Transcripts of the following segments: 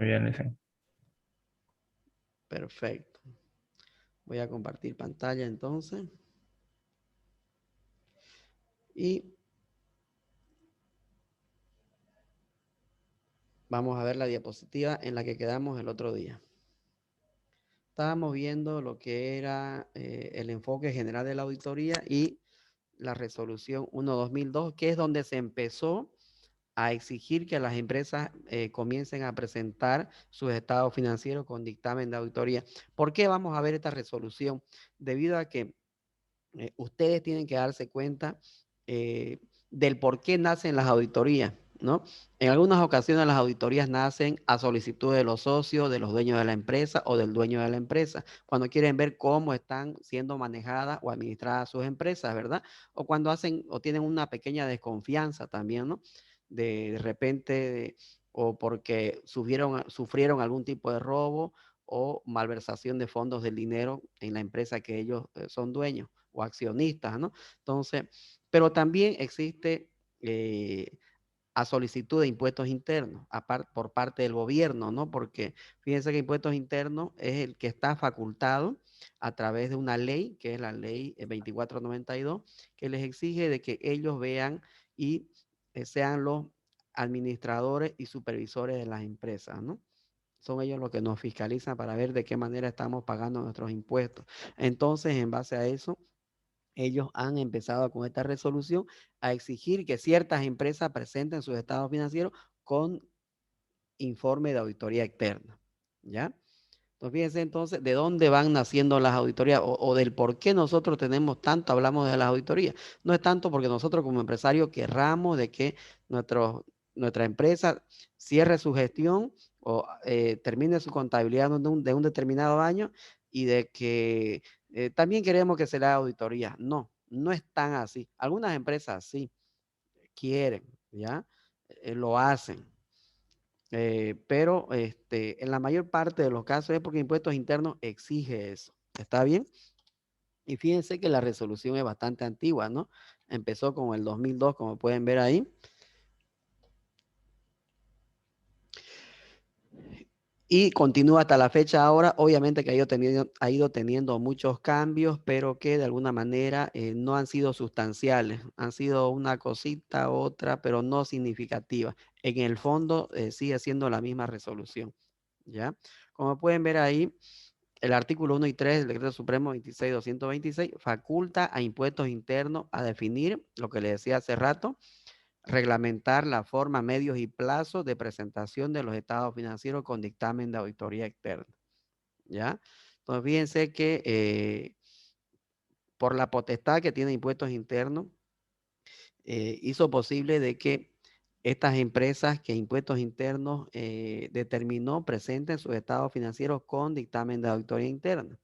Muy bien, Lice. Perfecto. Voy a compartir pantalla entonces. Y vamos a ver la diapositiva en la que quedamos el otro día. Estábamos viendo lo que era el enfoque general de la auditoría y la resolución 1/2002, que es donde se empezó a exigir que las empresas comiencen a presentar sus estados financieros con dictamen de auditoría. ¿Por qué vamos a ver esta resolución? Debido a que ustedes tienen que darse cuenta del por qué nacen las auditorías, ¿no? En algunas ocasiones las auditorías nacen a solicitud de los socios, de los dueños de la empresa o del dueño de la empresa, cuando quieren ver cómo están siendo manejadas o administradas sus empresas, ¿verdad? O cuando hacen o tienen una pequeña desconfianza también, ¿no? De repente, o porque sufrieron algún tipo de robo o malversación de fondos del dinero en la empresa que ellos son dueños o accionistas, ¿no? Entonces, pero también existe a solicitud de impuestos internos por parte del gobierno, ¿no? Porque fíjense que impuestos internos es el que está facultado a través de una ley, que es la ley 2492, que les exige de que ellos vean y sean los administradores y supervisores de las empresas, ¿no? Son ellos los que nos fiscalizan para ver de qué manera estamos pagando nuestros impuestos. Entonces, en base a eso, ellos han empezado con esta resolución a exigir que ciertas empresas presenten sus estados financieros con informe de auditoría externa, ¿ya? Entonces, fíjense entonces de dónde van naciendo las auditorías o del por qué nosotros tenemos tanto, hablamos de las auditorías. No es tanto porque nosotros como empresarios querramos de que nuestra empresa cierre su gestión o termine su contabilidad de un determinado año y de que también queremos que se le haga auditoría. No, no es tan así. Algunas empresas sí quieren, ¿ya? Lo hacen. Pero en la mayor parte de los casos es porque impuestos internos exige eso. ¿Está bien? Y fíjense que la resolución es bastante antigua, ¿no? Empezó con el 2002, como pueden ver ahí. Y continúa hasta la fecha ahora. Obviamente que ha ido teniendo muchos cambios, pero que de alguna manera no han sido sustanciales. Han sido una cosita, otra, pero no significativa. En el fondo sigue siendo la misma resolución, ¿ya? Como pueden ver ahí, el artículo 1 y 3 del Decreto Supremo 26.226 faculta a impuestos internos a definir, lo que les decía hace rato, reglamentar la forma, medios y plazos de presentación de los estados financieros con dictamen de auditoría externa, ¿ya? Entonces, fíjense que por la potestad que tiene impuestos internos, hizo posible de que estas empresas que impuestos internos determinó presenten sus estados financieros con dictamen de auditoría interna,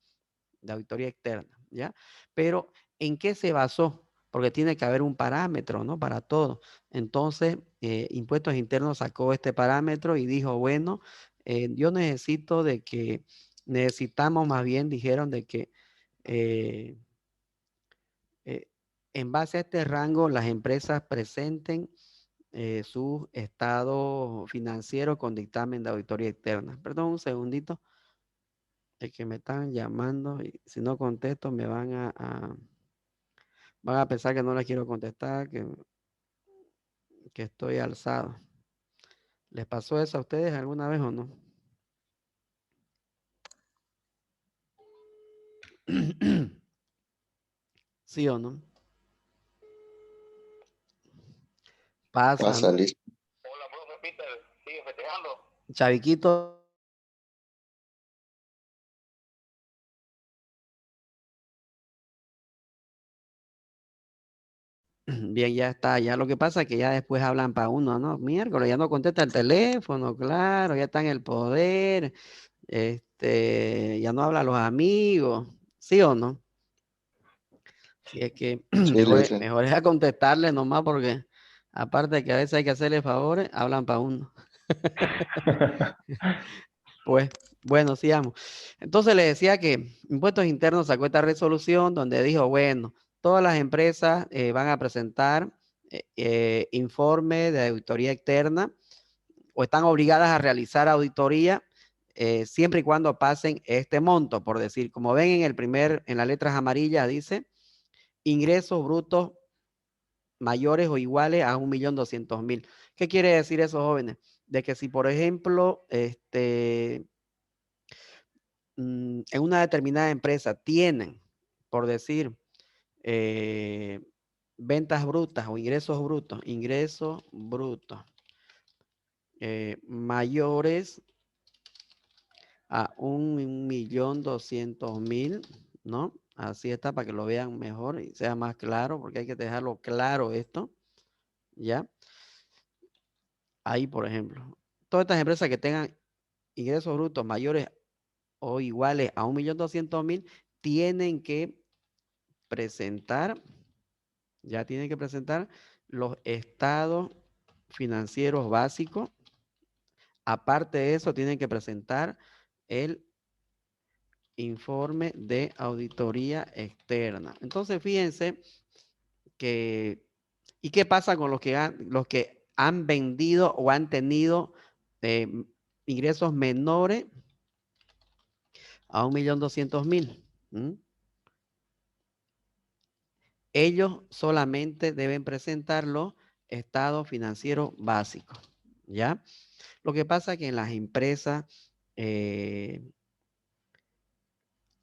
de auditoría externa, ¿ya? Pero, ¿en qué se basó? Porque tiene que haber un parámetro, ¿no? Para todo. Entonces, Impuestos Internos sacó este parámetro y dijo, bueno, yo necesito de que, necesitamos más bien, dijeron de que eh, eh, en base a este rango las empresas presenten su estado financiero con dictamen de auditoría externa. Perdón, un segundito. Es que me están llamando y si no contesto me van a pensar que no les quiero contestar, que estoy alzado. ¿Les pasó eso a ustedes alguna vez o no? ¿Sí o no? Pasa, Pasa, ¿no? listo. Hola, profe Peter, sigue festejando. Chaviquito, bien, ya está. Ya lo que pasa es que ya después hablan para uno, ¿no? Miércoles, ya no contesta el teléfono, claro, ya está en el poder. Ya no habla a los amigos, ¿sí o no? Si es que Sí, listo. mejor es a contestarle nomás porque aparte de que a veces hay que hacerle favores, hablan para uno. Pues, bueno, sigamos. Entonces le decía que Impuestos Internos sacó esta resolución donde dijo, bueno, todas las empresas van a presentar informe de auditoría externa o están obligadas a realizar auditoría siempre y cuando pasen este monto. Por decir, como ven en las letras amarillas dice ingresos brutos mayores o iguales a 1.200.000. ¿Qué quiere decir eso, jóvenes? De que si, por ejemplo, en una determinada empresa tienen, por decir, ventas brutas o ingresos brutos mayores a 1.200.000, ¿no? Así está para que lo vean mejor y sea más claro, porque hay que dejarlo claro esto, ¿ya? Ahí, por ejemplo, todas estas empresas que tengan ingresos brutos mayores o iguales a 1.200.000 tienen que presentar, ya tienen que presentar los estados financieros básicos. Aparte de eso, tienen que presentar el informe de auditoría externa. Entonces, fíjense que, ¿y qué pasa con los que han vendido o han tenido eh, ingresos menores a 1.200.000? Ellos solamente deben presentar los estados financieros básicos, ¿ya? Lo que pasa es que en las empresas,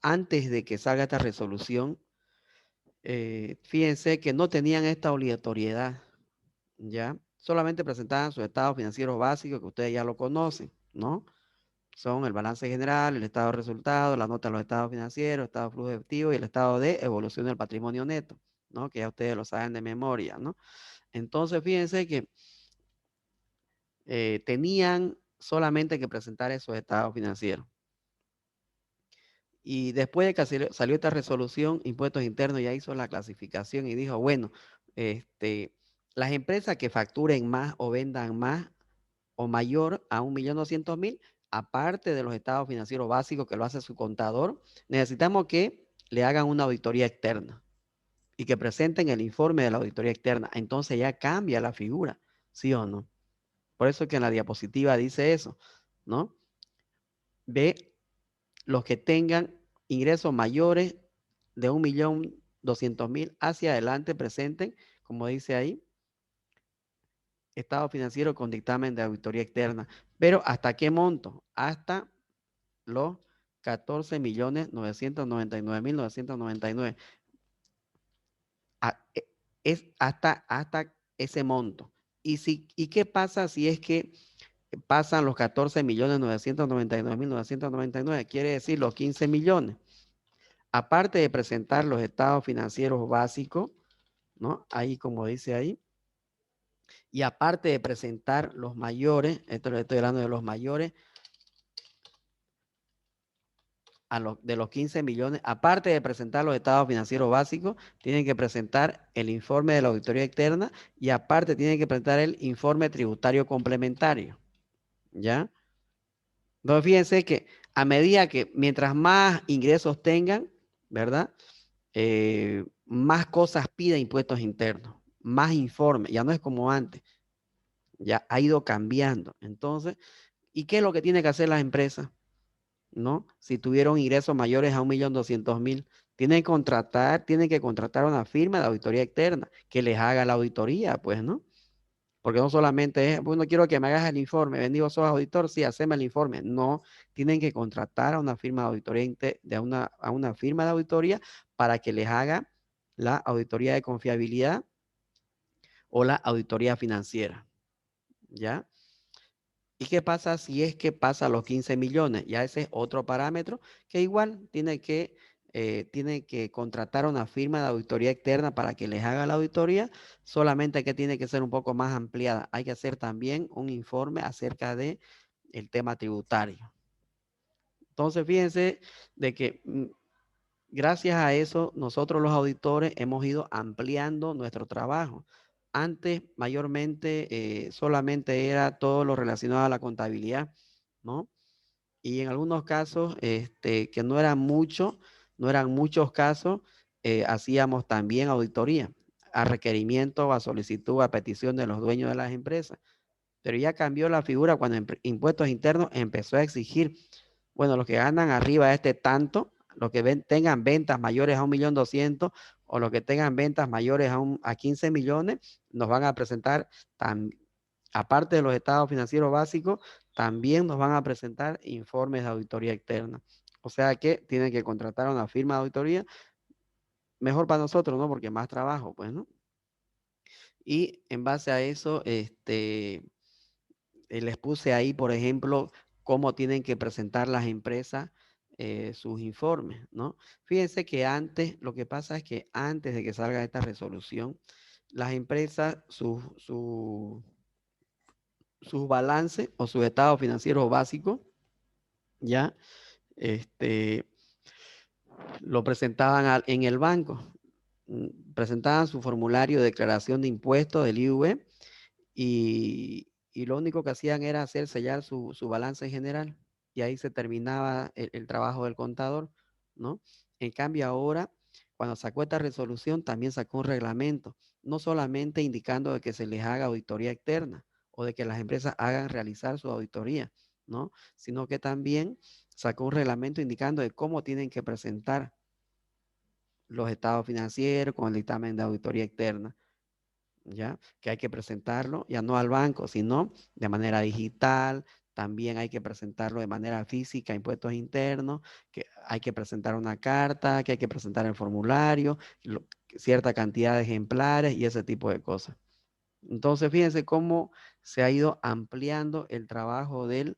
antes de que salga esta resolución, fíjense que no tenían esta obligatoriedad, ¿ya? Solamente presentaban sus estados financieros básicos, que ustedes ya lo conocen, ¿no? Son el balance general, el estado de resultados, la nota de los estados financieros, estado de flujo efectivo y el estado de evolución del patrimonio neto, ¿no? Que ya ustedes lo saben de memoria, ¿no? Entonces, fíjense que tenían solamente que presentar esos estados financieros. Y después de que salió esta resolución, Impuestos Internos ya hizo la clasificación y dijo, bueno, las empresas que facturen más o vendan más o mayor a 1.200.000, aparte de los estados financieros básicos que lo hace su contador, necesitamos que le hagan una auditoría externa y que presenten el informe de la auditoría externa. Entonces ya cambia la figura, ¿sí o no? Por eso que en la diapositiva dice eso, ¿no? Ve los que tengan ingresos mayores de 1.200.000 hacia adelante presenten, como dice ahí, estado financiero con dictamen de auditoría externa. Pero ¿hasta qué monto? Hasta los 14.999.999. Es hasta ese monto. ¿Y qué pasa si es que pasan los 14.999.999? Quiere decir los 15 millones. Aparte de presentar los estados financieros básicos, ¿no? Ahí, como dice ahí. Y aparte de presentar los mayores, esto le estoy hablando de los mayores, de los 15 millones, aparte de presentar los estados financieros básicos, tienen que presentar el informe de la auditoría externa y aparte tienen que presentar el informe tributario complementario. ¿Ya? Entonces, fíjense que a medida que mientras más ingresos tengan, ¿verdad? Más cosas pide impuestos internos, más informes, ya no es como antes, ya ha ido cambiando. Entonces, ¿y qué es lo que tiene que hacer las empresas? ¿No? Si tuvieron ingresos mayores a 1.200.000, tienen que contratar una firma de auditoría externa que les haga la auditoría, pues, ¿no? Porque no solamente es, bueno, quiero que me hagas el informe, bendigo, sos auditor, sí, haceme el informe. No, tienen que contratar a una firma de auditoría, a una firma de auditoría para que les haga la auditoría de confiabilidad o la auditoría financiera, ¿ya? ¿Y qué pasa si es que pasa los 15 millones? Ya ese es otro parámetro que igual tiene que contratar una firma de auditoría externa para que les haga la auditoría, solamente que tiene que ser un poco más ampliada. Hay que hacer también un informe acerca de el tema tributario. Entonces, fíjense de que gracias a eso, nosotros los auditores hemos ido ampliando nuestro trabajo. Antes, mayormente, solamente era todo lo relacionado a la contabilidad, ¿no? Y en algunos casos, que no eran muchos casos, hacíamos también auditoría a requerimiento, a solicitud, a petición de los dueños de las empresas. Pero ya cambió la figura cuando impuestos internos empezó a exigir, bueno, los que ganan arriba de este tanto, los que tengan ventas mayores a 1.200.000 o los que tengan ventas mayores a 15 millones, nos van a presentar, aparte de los estados financieros básicos, también nos van a presentar informes de auditoría externa. O sea que tienen que contratar a una firma de auditoría, mejor para nosotros, ¿no? Porque más trabajo, pues, ¿no? Y en base a eso, les puse ahí, por ejemplo, cómo tienen que presentar las empresas sus informes, ¿no? Fíjense que antes, lo que pasa es que antes de que salga esta resolución, las empresas, sus balances o sus estados financieros básicos, ya, lo presentaban en el banco. Presentaban su formulario de declaración de impuestos del IUV y lo único que hacían era hacer sellar su balance general y ahí se terminaba el trabajo del contador, ¿no? En cambio ahora, cuando sacó esta resolución, también sacó un reglamento, no solamente indicando de que se les haga auditoría externa o de que las empresas hagan realizar su auditoría, ¿no? Sino que también sacó un reglamento indicando de cómo tienen que presentar los estados financieros con el dictamen de auditoría externa. ¿Ya? Que hay que presentarlo ya no al banco, sino de manera digital, también hay que presentarlo de manera física, impuestos internos, que hay que presentar una carta, que hay que presentar el formulario, cierta cantidad de ejemplares y ese tipo de cosas. Entonces, fíjense cómo se ha ido ampliando el trabajo del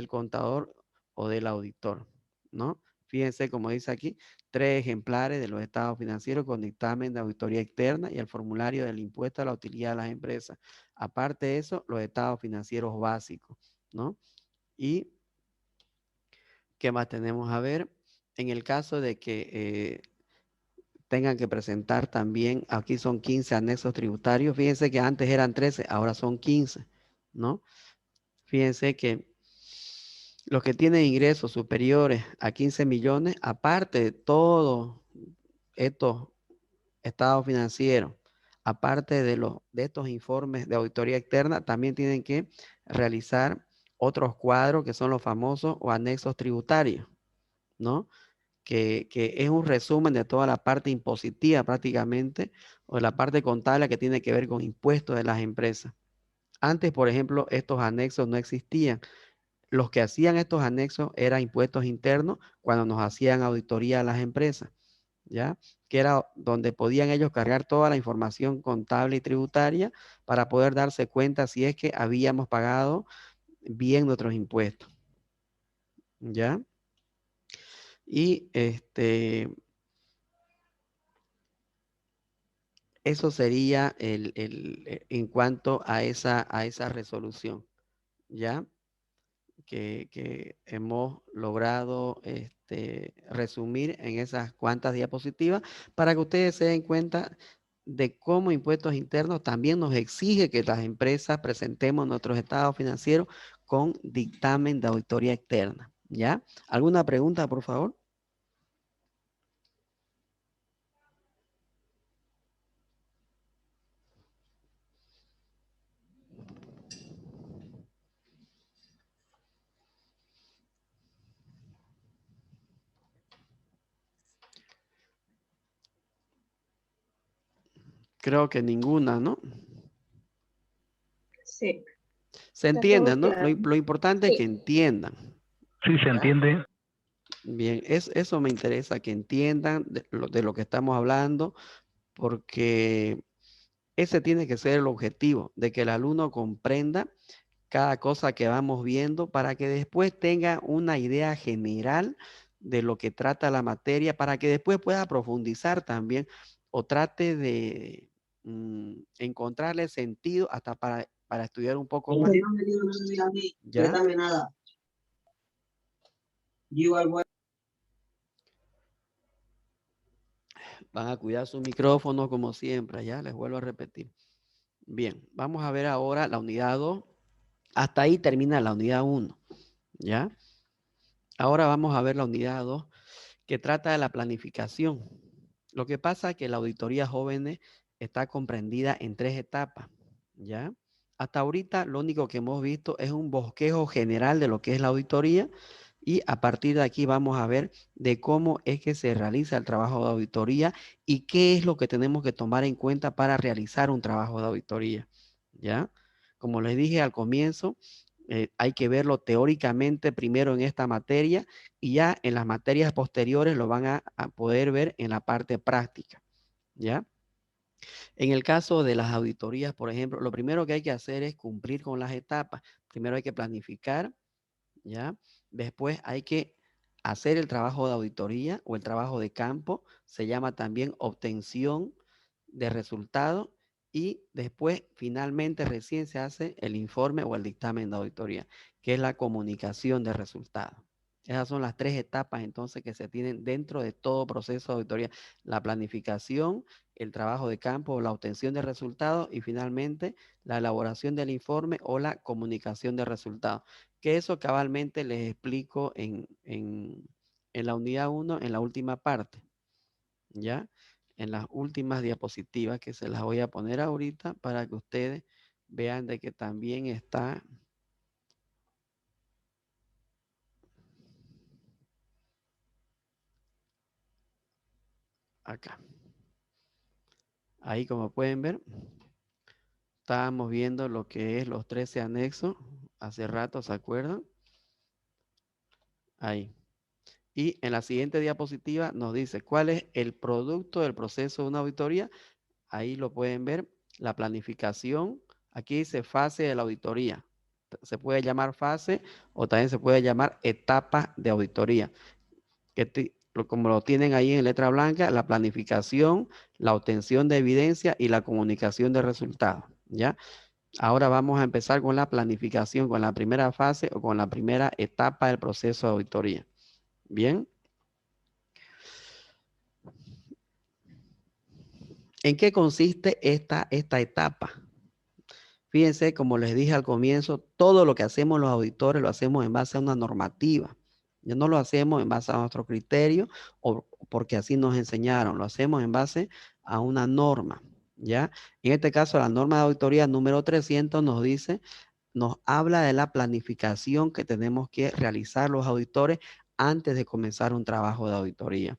contador o del auditor, ¿no? Fíjense, como dice aquí, 3 ejemplares de los estados financieros con dictamen de auditoría externa y el formulario del impuesto a la utilidad de las empresas. Aparte de eso, los estados financieros básicos, ¿no? Y, ¿qué más tenemos? A ver, en el caso de que tengan que presentar también, aquí son 15 anexos tributarios, fíjense que antes eran 13, ahora son 15, ¿no? Fíjense que los que tienen ingresos superiores a 15 millones, aparte de todos estos estados financieros, aparte de estos informes de auditoría externa, también tienen que realizar otros cuadros que son los famosos o anexos tributarios, ¿no? Que es un resumen de toda la parte impositiva prácticamente, o de la parte contable que tiene que ver con impuestos de las empresas. Antes, por ejemplo, estos anexos no existían. Los que hacían estos anexos eran impuestos internos cuando nos hacían auditoría a las empresas, ¿ya? Que era donde podían ellos cargar toda la información contable y tributaria para poder darse cuenta si es que habíamos pagado bien nuestros impuestos, ¿ya? Y eso sería en cuanto a esa resolución, ¿ya? Que hemos logrado resumir en esas cuantas diapositivas para que ustedes se den cuenta de cómo impuestos internos también nos exige que las empresas presentemos nuestros estados financieros con dictamen de auditoría externa, ¿ya? ¿Alguna pregunta, por favor? Creo que ninguna, ¿no? Sí, Se está entiende, todo ¿no? claro. Lo importante es que Sí. entiendan. Sí, se entiende. Bien, eso me interesa, que entiendan de lo que estamos hablando, porque ese tiene que ser el objetivo, de que el alumno comprenda cada cosa que vamos viendo para que después tenga una idea general de lo que trata la materia, para que después pueda profundizar también o trate de encontrarle sentido hasta para estudiar un poco más. No me dio nada a mí, ¿Ya? préstame nada. Yo igual voy. Van a cuidar su micrófono como siempre, ya les vuelvo a repetir. Bien, vamos a ver ahora la unidad 2. Hasta ahí termina la unidad 1, ¿ya? Ahora vamos a ver la unidad 2, que trata de la planificación. Lo que pasa es que la auditoría jóvenes está comprendida en 3 etapas, ¿ya? Hasta ahorita lo único que hemos visto es un bosquejo general de lo que es la auditoría y a partir de aquí vamos a ver de cómo es que se realiza el trabajo de auditoría y qué es lo que tenemos que tomar en cuenta para realizar un trabajo de auditoría, ¿ya? Como les dije al comienzo, hay que verlo teóricamente primero en esta materia y ya en las materias posteriores lo van a poder ver en la parte práctica, ¿ya? En el caso de las auditorías, por ejemplo, lo primero que hay que hacer es cumplir con las etapas. Primero hay que planificar, ¿ya? Después hay que hacer el trabajo de auditoría o el trabajo de campo. Se llama también obtención de resultados. Y después, finalmente, recién se hace el informe o el dictamen de auditoría, que es la comunicación de resultados. Esas son las tres etapas entonces que se tienen dentro de todo proceso de auditoría. La planificación, el trabajo de campo o la obtención de resultados y finalmente la elaboración del informe o la comunicación de resultados. Que eso cabalmente les explico en la unidad 1, en la última parte, ¿ya? En las últimas diapositivas que se las voy a poner ahorita para que ustedes vean de que también está acá. Ahí como pueden ver, estábamos viendo lo que es los 13 anexos. Hace rato, ¿se acuerdan? Ahí. Y en la siguiente diapositiva nos dice cuál es el producto del proceso de una auditoría. Ahí lo pueden ver, la planificación. Aquí dice fase de la auditoría. Se puede llamar fase o también se puede llamar etapa de auditoría. Como lo tienen ahí en letra blanca, la planificación, la obtención de evidencia y la comunicación de resultados, ¿ya? Ahora vamos a empezar con la planificación, con la primera fase o con la primera etapa del proceso de auditoría. Bien. ¿En qué consiste esta etapa? Fíjense, como les dije al comienzo, todo lo que hacemos los auditores lo hacemos en base a una normativa. Ya no lo hacemos en base a nuestro criterio o porque así nos enseñaron, lo hacemos en base a una norma, ¿ya? En este caso, la norma de auditoría número 300 nos dice, nos habla de la planificación que tenemos que realizar los auditores antes de comenzar un trabajo de auditoría,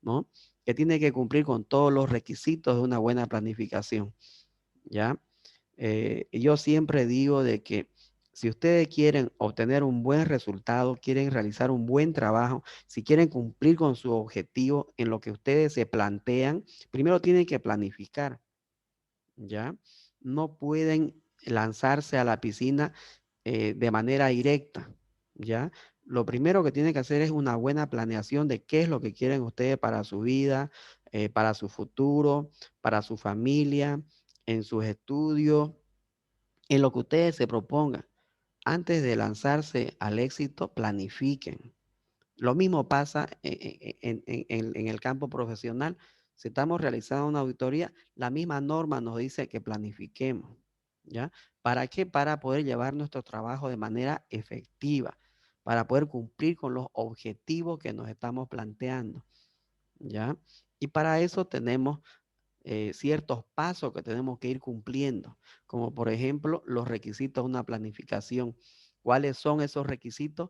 ¿no? Que tiene que cumplir con todos los requisitos de una buena planificación, ¿ya? Yo siempre digo de que si ustedes quieren obtener un buen resultado, quieren realizar un buen trabajo, si quieren cumplir con su objetivo en lo que ustedes se plantean, primero tienen que planificar, ¿ya? No pueden lanzarse a la piscina de manera directa, ¿ya? Lo primero que tienen que hacer es una buena planeación de qué es lo que quieren ustedes para su vida, para su futuro, para su familia, en sus estudios, en lo que ustedes se propongan. Antes de lanzarse al éxito, planifiquen. Lo mismo pasa en el campo profesional. Si estamos realizando una auditoría, la misma norma nos dice que planifiquemos, ¿ya? ¿Para qué? Para poder llevar nuestro trabajo de manera efectiva, para poder cumplir con los objetivos que nos estamos planteando, ¿ya? Y para eso tenemos ciertos pasos que tenemos que ir cumpliendo, como por ejemplo los requisitos de una planificación. ¿Cuáles son esos requisitos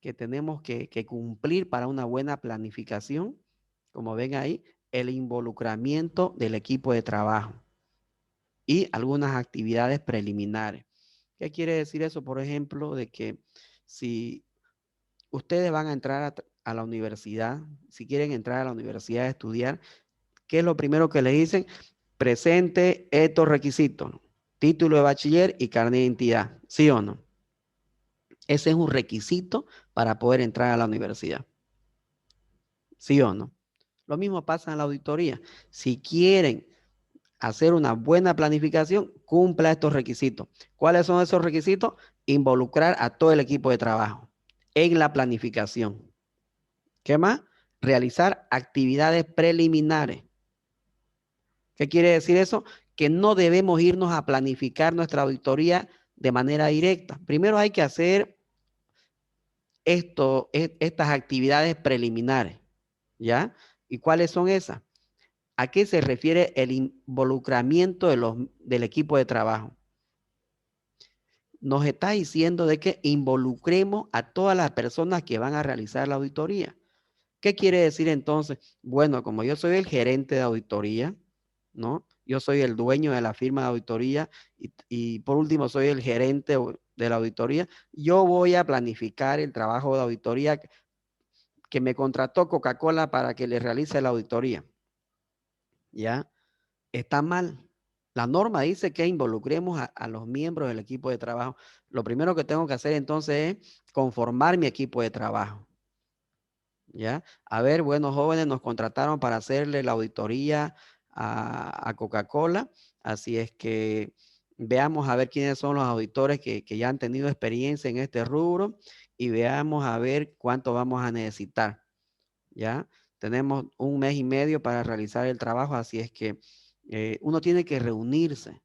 que tenemos que cumplir para una buena planificación? Como ven ahí, el involucramiento del equipo de trabajo y algunas actividades preliminares. ¿Qué quiere decir eso? Por ejemplo, de que si ustedes van a entrar a la universidad, si quieren entrar a la universidad a estudiar, ¿qué es lo primero que le dicen? Presente estos requisitos: título de bachiller y carnet de identidad, ¿sí o no? Ese es un requisito para poder entrar a la universidad, ¿sí o no? Lo mismo pasa en la auditoría. Si quieren hacer una buena planificación, cumpla estos requisitos. ¿Cuáles son esos requisitos? Involucrar a todo el equipo de trabajo en la planificación. ¿Qué más? Realizar actividades preliminares. ¿Qué quiere decir eso? Que no debemos irnos a planificar nuestra auditoría de manera directa. Primero hay que hacer estas actividades preliminares, ¿ya? ¿Y cuáles son esas? ¿A qué se refiere el involucramiento del equipo de trabajo? nos está diciendo de que involucremos a todas las personas que van a realizar la auditoría. ¿Qué quiere decir entonces? Bueno, como yo soy el gerente de auditoría, ¿no? Yo soy el dueño de la firma de auditoría y por último soy el gerente de la auditoría. Yo voy a planificar el trabajo de auditoría que me contrató Coca-Cola para que le realice la auditoría. ¿Ya? Está mal. La norma dice que involucremos a los miembros del equipo de trabajo. Lo primero que tengo que hacer entonces es conformar mi equipo de trabajo. ¿Ya? A ver, buenos jóvenes, nos contrataron para hacerle la auditoría a Coca-Cola. Así es que veamos a ver quiénes son los auditores que ya han tenido experiencia en este rubro y veamos a ver cuánto vamos a necesitar. ¿Ya? Tenemos 1 mes y medio para realizar el trabajo, así es que uno tiene que reunirse,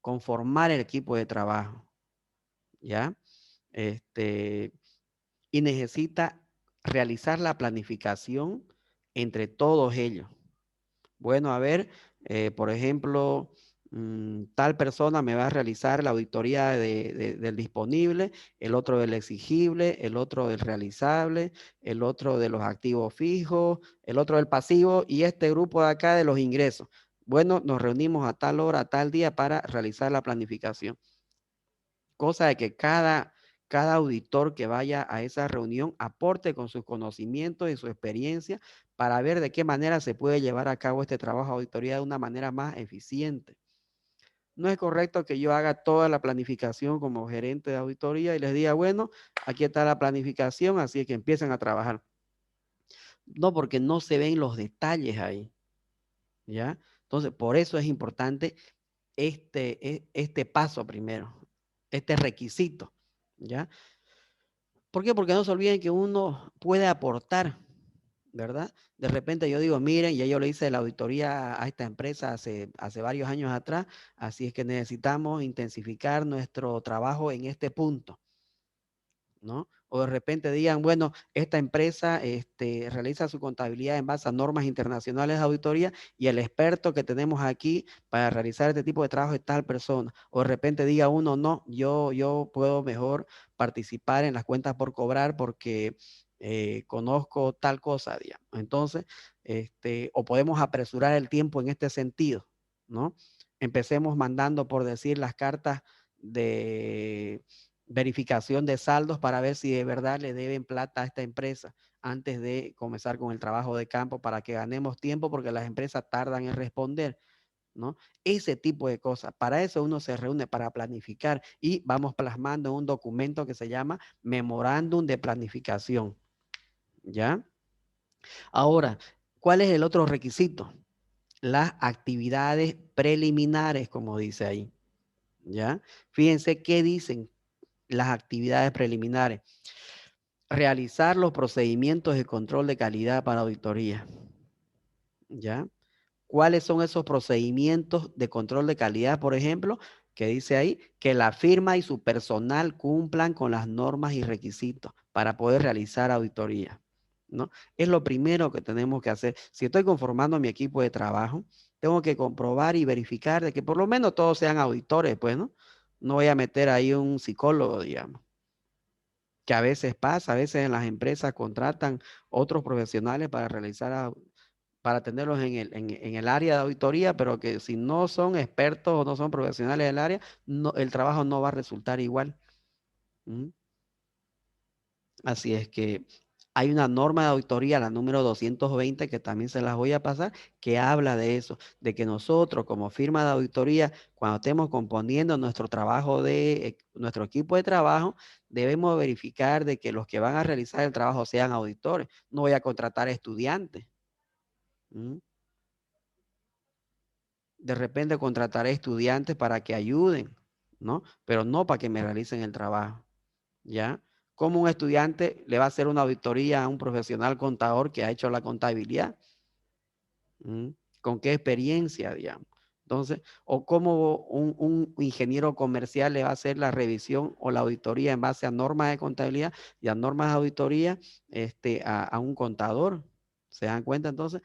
conformar el equipo de trabajo, ¿ya? Y necesita realizar la planificación entre todos ellos. Bueno, a ver, por ejemplo, tal persona me va a realizar la auditoría del disponible, el otro del exigible, el otro del realizable, el otro de los activos fijos, el otro del pasivo y este grupo de acá de los ingresos. Bueno, nos reunimos a tal hora, a tal día para realizar la planificación. Cosa de que cada auditor que vaya a esa reunión aporte con sus conocimientos y su experiencia para ver de qué manera se puede llevar a cabo este trabajo de auditoría de una manera más eficiente. No es correcto que yo haga toda la planificación como gerente de auditoría y les diga, bueno, aquí está la planificación, así es que empiecen a trabajar. No, porque no se ven los detalles ahí, ¿ya? Entonces, por eso es importante este paso primero, este requisito, ¿ya? ¿Por qué? Porque no se olviden que uno puede aportar, ¿verdad? De repente yo digo, miren, ya yo le hice la auditoría a esta empresa hace varios años atrás, así es que necesitamos intensificar nuestro trabajo en este punto, ¿no? O de repente digan, bueno, esta empresa realiza su contabilidad en base a normas internacionales de auditoría y el experto que tenemos aquí para realizar este tipo de trabajo es tal persona. O de repente diga uno, no, yo puedo mejor participar en las cuentas por cobrar porque conozco tal cosa, digamos. Entonces, o podemos apresurar el tiempo en este sentido, ¿no? Empecemos mandando, por decir, las cartas de verificación de saldos para ver si de verdad le deben plata a esta empresa antes de comenzar con el trabajo de campo para que ganemos tiempo porque las empresas tardan en responder, ¿no? Ese tipo de cosas. Para eso uno se reúne para planificar y vamos plasmando un documento que se llama memorándum de planificación, ¿ya? Ahora, ¿cuál es el otro requisito? Las actividades preliminares, como dice ahí, ¿ya? Fíjense qué dicen las actividades preliminares. Realizar los procedimientos de control de calidad para auditoría. ¿Ya? ¿Cuáles son esos procedimientos de control de calidad, por ejemplo? Que dice ahí que la firma y su personal cumplan con las normas y requisitos para poder realizar auditoría, ¿no? Es lo primero que tenemos que hacer. Si estoy conformando mi equipo de trabajo, tengo que comprobar y verificar de que por lo menos todos sean auditores, pues, ¿no? No voy a meter ahí un psicólogo, digamos. Que a veces pasa, a veces en las empresas contratan otros profesionales para realizar, para tenerlos en el área de auditoría, pero que si no son expertos o no son profesionales del área, no, el trabajo no va a resultar igual. ¿Mm? Así es que hay una norma de auditoría, la número 220, que también se las voy a pasar, que habla de eso, de que nosotros como firma de auditoría, cuando estemos componiendo nuestro trabajo nuestro equipo de trabajo, debemos verificar de que los que van a realizar el trabajo sean auditores. No voy a contratar estudiantes. ¿Mm? De repente contrataré estudiantes para que ayuden, ¿no? Pero no para que me realicen el trabajo. ¿Ya? ¿Cómo un estudiante le va a hacer una auditoría a un profesional contador que ha hecho la contabilidad? ¿Mm? ¿Con qué experiencia, digamos? Entonces, o cómo un ingeniero comercial le va a hacer la revisión o la auditoría en base a normas de contabilidad y a normas de auditoría a un contador. ¿Se dan cuenta? Entonces,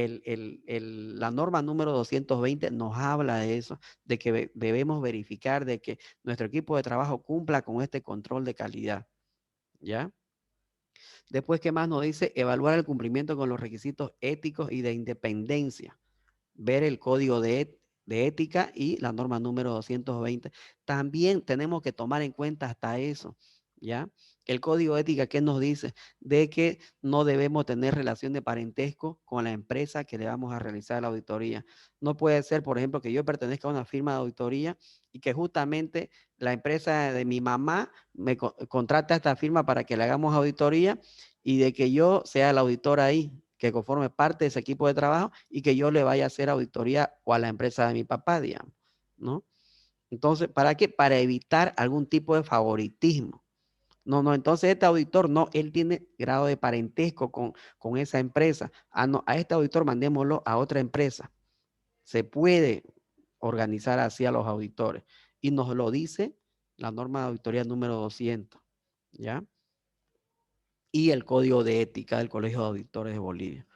la norma número 220 nos habla de eso, de que debemos verificar de que nuestro equipo de trabajo cumpla con este control de calidad, ¿ya? Después, ¿qué más nos dice? Evaluar el cumplimiento con los requisitos éticos y de independencia. Ver el código de ética y la norma número 220. También tenemos que tomar en cuenta hasta eso, ¿ya? El código de ética, ¿qué nos dice? De que no debemos tener relación de parentesco con la empresa que le vamos a realizar la auditoría. No puede ser, por ejemplo, que yo pertenezca a una firma de auditoría y que justamente la empresa de mi mamá me contrate a esta firma para que le hagamos auditoría y de que yo sea el auditor ahí, que conforme parte de ese equipo de trabajo y que yo le vaya a hacer auditoría o a la empresa de mi papá, digamos, ¿no? Entonces, ¿para qué? Para evitar algún tipo de favoritismo. No, entonces este auditor, no, él tiene grado de parentesco con esa empresa. No, a este auditor mandémoslo a otra empresa. Se puede organizar así a los auditores. Y nos lo dice la norma de auditoría número 200, ¿ya? Y el código de ética del Colegio de Auditores de Bolivia.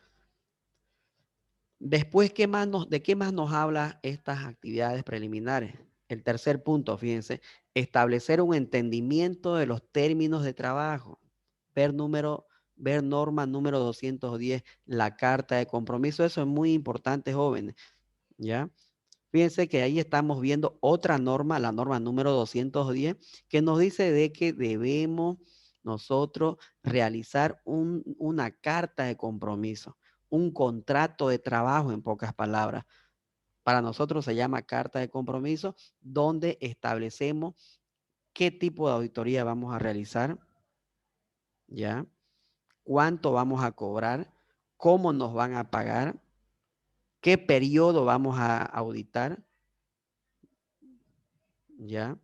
Después, ¿de qué más nos habla estas actividades preliminares? El tercer punto, fíjense, establecer un entendimiento de los términos de trabajo. Ver norma número 210, la carta de compromiso. Eso es muy importante, jóvenes, ¿ya? Fíjense que ahí estamos viendo otra norma, la norma número 210, que nos dice de que debemos nosotros realizar una carta de compromiso, un contrato de trabajo, en pocas palabras. Para nosotros se llama carta de compromiso, donde establecemos qué tipo de auditoría vamos a realizar, ¿ya? Cuánto vamos a cobrar, cómo nos van a pagar, qué periodo vamos a auditar, ¿ya?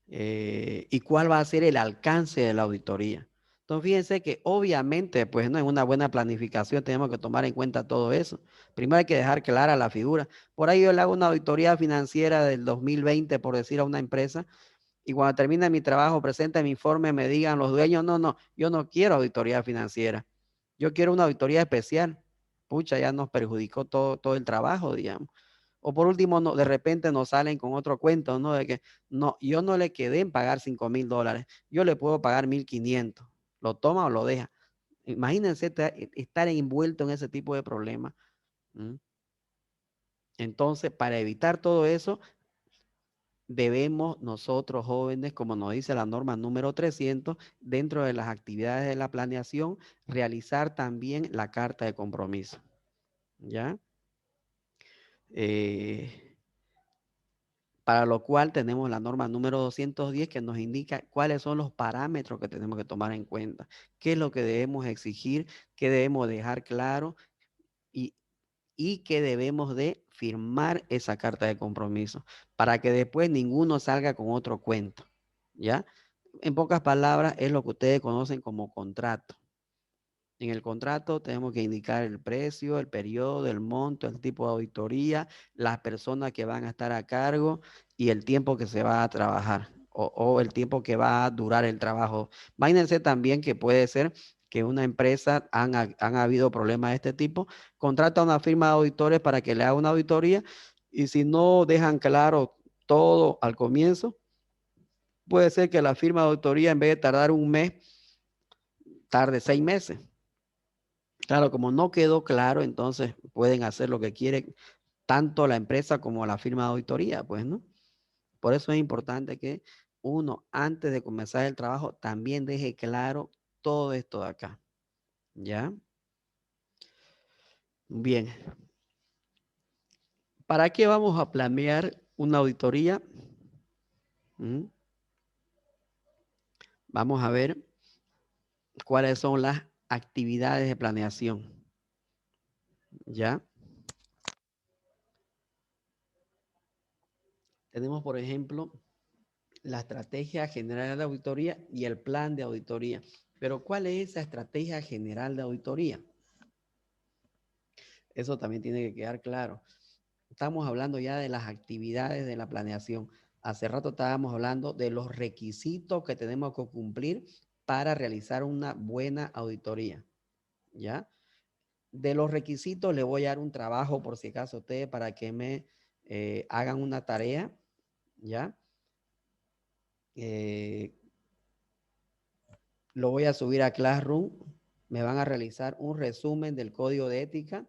Y cuál va a ser el alcance de la auditoría. Entonces, fíjense que obviamente, pues no, en una buena planificación tenemos que tomar en cuenta todo eso. Primero hay que dejar clara la figura. Por ahí yo le hago una auditoría financiera del 2020, por decir a una empresa, y cuando termine mi trabajo, presente mi informe, me digan los dueños, no, yo no quiero auditoría financiera. Yo quiero una auditoría especial. Pucha, ya nos perjudicó todo el trabajo, digamos. O por último, no, de repente nos salen con otro cuento, ¿no? De que no, yo no le quedé en pagar $5,000, yo le puedo pagar 1,500. ¿Lo toma o lo deja? Imagínense estar envuelto en ese tipo de problemas. Entonces, para evitar todo eso, debemos nosotros jóvenes, como nos dice la norma número 300, dentro de las actividades de la planeación, realizar también la carta de compromiso. ¿Ya? Para lo cual tenemos la norma número 210 que nos indica cuáles son los parámetros que tenemos que tomar en cuenta, qué es lo que debemos exigir, qué debemos dejar claro y qué debemos de firmar esa carta de compromiso para que después ninguno salga con otro cuento, ¿ya? En pocas palabras, es lo que ustedes conocen como contrato. En el contrato tenemos que indicar el precio, el periodo, el monto, el tipo de auditoría, las personas que van a estar a cargo y el tiempo que se va a trabajar o el tiempo que va a durar el trabajo. Imagínense también que puede ser que una empresa, han habido problemas de este tipo, contrata a una firma de auditores para que le haga una auditoría y si no dejan claro todo al comienzo, puede ser que la firma de auditoría en vez de tardar un mes, tarde 6 meses. Claro, como no quedó claro, entonces pueden hacer lo que quieren tanto la empresa como la firma de auditoría, pues, ¿no? Por eso es importante que uno, antes de comenzar el trabajo, también deje claro todo esto de acá, ¿ya? Bien. ¿Para qué vamos a planear una auditoría? Vamos a ver cuáles son las actividades de planeación, ¿ya? Tenemos, por ejemplo, la estrategia general de auditoría y el plan de auditoría. Pero ¿cuál es esa estrategia general de auditoría? Eso también tiene que quedar claro. Estamos hablando ya de las actividades de la planeación. Hace rato estábamos hablando de los requisitos que tenemos que cumplir para realizar una buena auditoría, ¿ya? De los requisitos le voy a dar un trabajo por si acaso a ustedes para que me hagan una tarea, ¿ya? Lo voy a subir a Classroom, me van a realizar un resumen del código de ética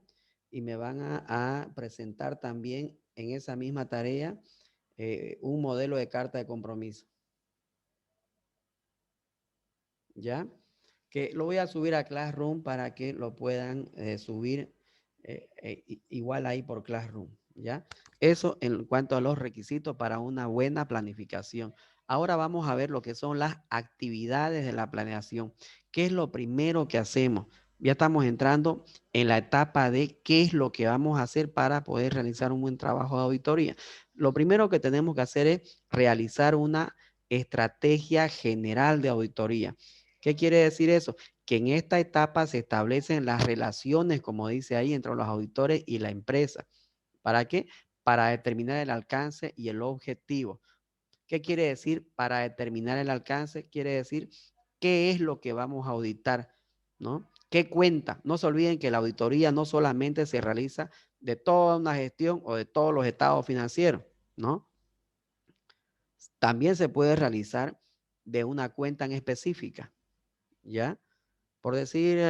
y me van a presentar también en esa misma tarea un modelo de carta de compromiso. ¿Ya? Que lo voy a subir a Classroom para que lo puedan subir igual ahí por Classroom, ¿ya? Eso en cuanto a los requisitos para una buena planificación. Ahora vamos a ver lo que son las actividades de la planeación. ¿Qué es lo primero que hacemos? Ya estamos entrando en la etapa de qué es lo que vamos a hacer para poder realizar un buen trabajo de auditoría. Lo primero que tenemos que hacer es realizar una estrategia general de auditoría. ¿Qué quiere decir eso? Que en esta etapa se establecen las relaciones, como dice ahí, entre los auditores y la empresa. ¿Para qué? Para determinar el alcance y el objetivo. ¿Qué quiere decir para determinar el alcance? Quiere decir qué es lo que vamos a auditar, ¿no? ¿Qué cuenta? No se olviden que la auditoría no solamente se realiza de toda una gestión o de todos los estados financieros, ¿no? También se puede realizar de una cuenta en específica, ¿ya? Por decir,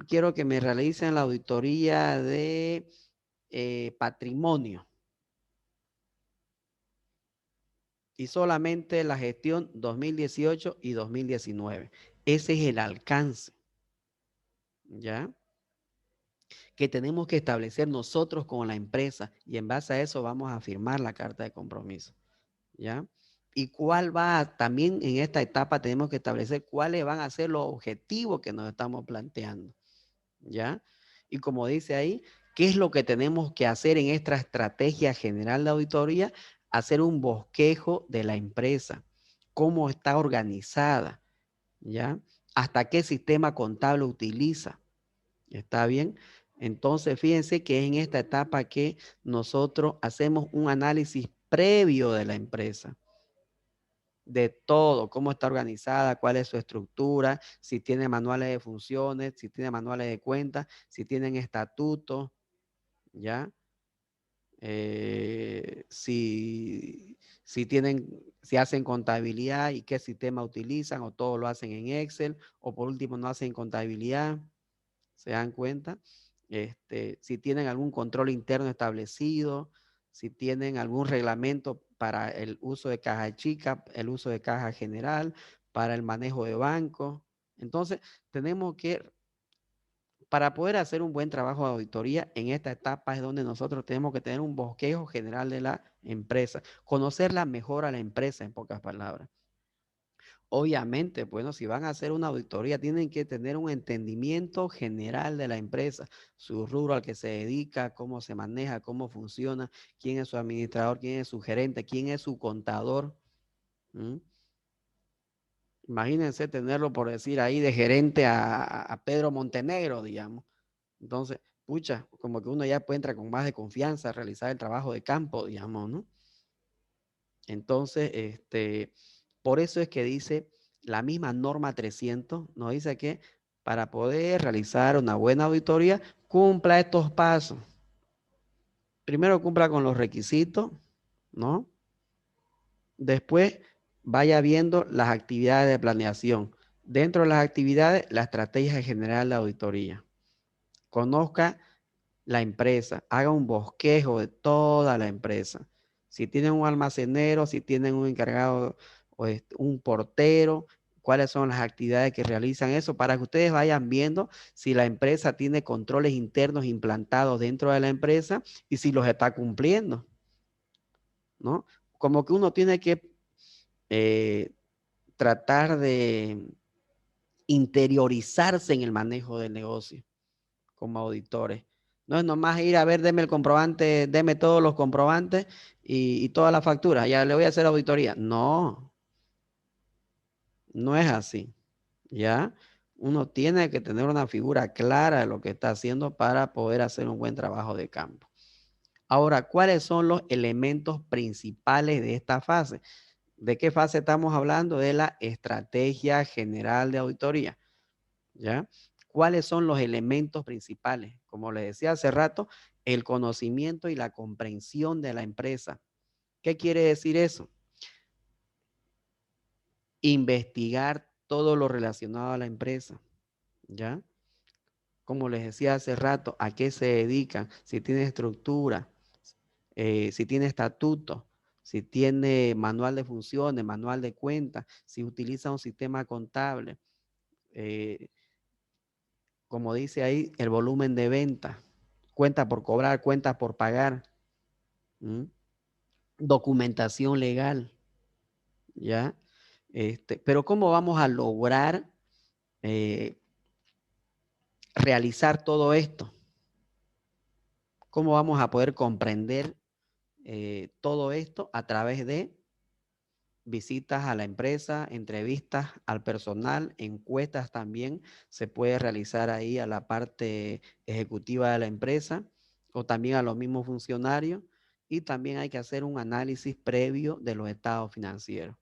quiero que me realicen la auditoría de patrimonio y solamente la gestión 2018 y 2019. Ese es el alcance, ¿ya? Que tenemos que establecer nosotros con la empresa y en base a eso vamos a firmar la carta de compromiso, ¿ya? Y cuál va, también en esta etapa tenemos que establecer cuáles van a ser los objetivos que nos estamos planteando, ¿ya? Y como dice ahí, ¿qué es lo que tenemos que hacer en esta estrategia general de auditoría? Hacer un bosquejo de la empresa, cómo está organizada, ¿ya? Hasta qué sistema contable utiliza, ¿está bien? Entonces, fíjense que es en esta etapa que nosotros hacemos un análisis previo de la empresa, de todo, cómo está organizada, cuál es su estructura, si tiene manuales de funciones, si tiene manuales de cuentas, si tienen estatutos, ¿ya? Si tienen, si hacen contabilidad y qué sistema utilizan, o todo lo hacen en Excel, o por último no hacen contabilidad, ¿se dan cuenta? Si tienen algún control interno establecido, si tienen algún reglamento para el uso de caja chica, el uso de caja general, para el manejo de bancos. Entonces, tenemos que, para poder hacer un buen trabajo de auditoría, en esta etapa es donde nosotros tenemos que tener un bosquejo general de la empresa, conocerla mejor a la empresa, en pocas palabras. Obviamente, bueno, si van a hacer una auditoría, tienen que tener un entendimiento general de la empresa, su rubro al que se dedica, cómo se maneja, cómo funciona, quién es su administrador, quién es su gerente, quién es su contador. ¿Mm? Imagínense tenerlo, por decir ahí, de gerente a Pedro Montenegro, digamos. Entonces, pucha, como que uno ya puede entrar con más de confianza a realizar el trabajo de campo, digamos, ¿no? Entonces, por eso es que dice la misma norma 300, nos dice que para poder realizar una buena auditoría, cumpla estos pasos. Primero cumpla con los requisitos, ¿no? Después vaya viendo las actividades de planeación. Dentro de las actividades, la estrategia general de auditoría. Conozca la empresa, haga un bosquejo de toda la empresa. Si tienen un almacenero, si tienen un encargado o un portero, cuáles son las actividades que realizan eso, para que ustedes vayan viendo si la empresa tiene controles internos implantados dentro de la empresa y si los está cumpliendo, ¿no? Como que uno tiene que eh, tratar de interiorizarse en el manejo del negocio como auditores. No es nomás ir a ver, deme el comprobante, deme todos los comprobantes y todas las facturas, ya le voy a hacer auditoría. No, no es así, ¿ya? Uno tiene que tener una figura clara de lo que está haciendo para poder hacer un buen trabajo de campo. Ahora, ¿cuáles son los elementos principales de esta fase? ¿De qué fase estamos hablando? De la estrategia general de auditoría, ¿ya? ¿Cuáles son los elementos principales? Como les decía hace rato, el conocimiento y la comprensión de la empresa. ¿Qué quiere decir eso? Investigar todo lo relacionado a la empresa, ¿ya? Como les decía hace rato, a qué se dedican, si tiene estructura, si tiene estatuto, si tiene manual de funciones, manual de cuentas, si utiliza un sistema contable, eh, como dice ahí, el volumen de venta, cuenta por cobrar, cuenta por pagar, ¿m? Documentación legal, ¿ya? Pero ¿cómo vamos a lograr realizar todo esto? ¿Cómo vamos a poder comprender todo esto? A través de visitas a la empresa, entrevistas al personal, encuestas también se puede realizar ahí a la parte ejecutiva de la empresa o también a los mismos funcionarios, y también hay que hacer un análisis previo de los estados financieros